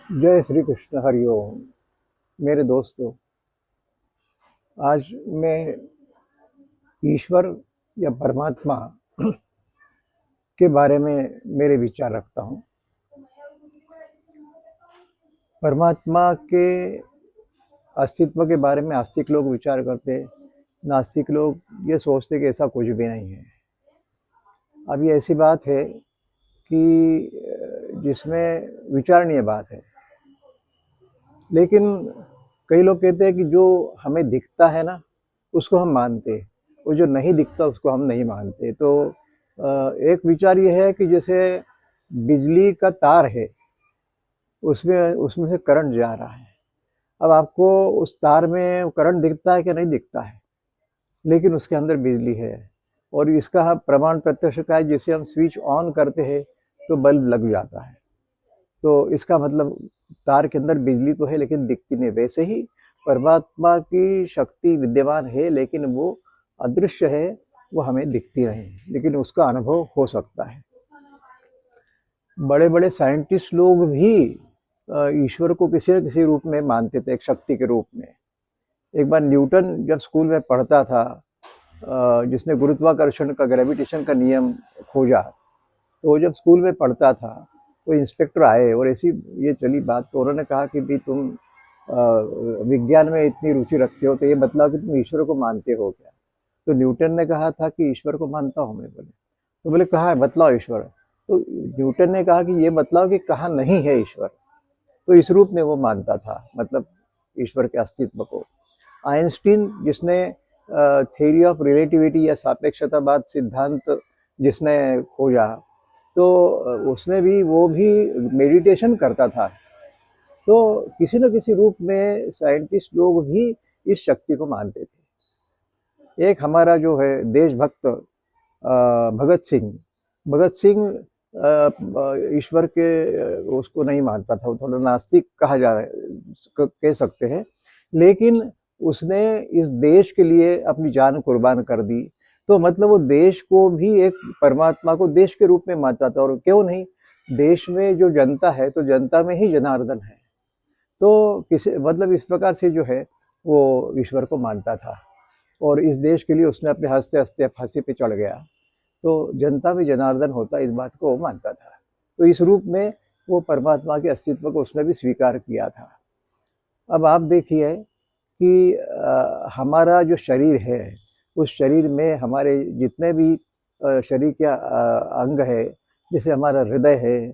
जय श्री कृष्ण हरिओम। मेरे दोस्तों, आज मैं ईश्वर या परमात्मा के बारे में मेरे विचार रखता हूँ। परमात्मा के अस्तित्व के बारे में आस्तिक लोग विचार करते, नास्तिक लोग ये सोचते कि ऐसा कुछ भी नहीं है। अब ये ऐसी बात है कि जिसमें विचारणीय बात है, लेकिन कई लोग कहते हैं कि जो हमें दिखता है ना, उसको हम मानते हैं, और जो नहीं दिखता उसको हम नहीं मानते। तो एक विचार ये है कि जैसे बिजली का तार है, उसमें उसमें से करंट जा रहा है। अब आपको उस तार में करंट दिखता है कि नहीं दिखता है, लेकिन उसके अंदर बिजली है। और इसका प्रमाण प्रत्यक्ष का है, जैसे हम स्विच ऑन करते हैं तो बल्ब लग जाता है। तो इसका मतलब तार के अंदर बिजली तो है लेकिन दिखती नहीं। वैसे ही परमात्मा की शक्ति विद्यमान है, लेकिन वो अदृश्य है, वो हमें दिखती नहीं, लेकिन उसका अनुभव हो सकता है। बड़े बड़े साइंटिस्ट लोग भी ईश्वर को किसी न किसी रूप में मानते थे, एक शक्ति के रूप में। एक बार न्यूटन जब स्कूल में पढ़ता था, जिसने गुरुत्वाकर्षण का, ग्रेविटेशन का नियम खोजा, तो वो जब स्कूल में पढ़ता था तो इंस्पेक्टर आए और ऐसी ये चली बात, तो उन्होंने कहा कि भाई तुम विज्ञान में इतनी रुचि रखते हो, तो ये बतलाओ कि तुम ईश्वर को मानते हो क्या। तो न्यूटन ने कहा था कि ईश्वर को मानता हूँ मैं। बोले तो बोले कहाँ है, बतलाओ ईश्वर। तो न्यूटन ने कहा कि ये बतलाओ कि कहाँ नहीं है ईश्वर। तो इस रूप में वो मानता था, मतलब ईश्वर के अस्तित्व को। आइंस्टीन, जिसने थ्योरी ऑफ रिलेटिविटी या सापेक्षतावाद सिद्धांत जिसने खोजा, तो उसमें भी, वो भी मेडिटेशन करता था। तो किसी न किसी रूप में साइंटिस्ट लोग भी इस शक्ति को मानते थे। एक हमारा जो है देशभक्त भगत सिंह, भगत सिंह ईश्वर के उसको नहीं मानता था, वो थोड़ा नास्तिक कह सकते हैं। लेकिन उसने इस देश के लिए अपनी जान कुर्बान कर दी। तो मतलब वो देश को भी, एक परमात्मा को देश के रूप में मानता था। और क्यों नहीं, देश में जो जनता है, तो जनता में ही जनार्दन है। तो किसी मतलब इस प्रकार से जो है वो ईश्वर को मानता था, और इस देश के लिए उसने अपने हंसते हंसते फांसी पे चढ़ गया। तो जनता में जनार्दन होता, इस बात को वो मानता था। तो इस रूप में वो परमात्मा के अस्तित्व को उसने भी स्वीकार किया था। अब आप देखिए कि हमारा जो शरीर है, उस शरीर में हमारे जितने भी शरीर के अंग है, जैसे हमारा हृदय है,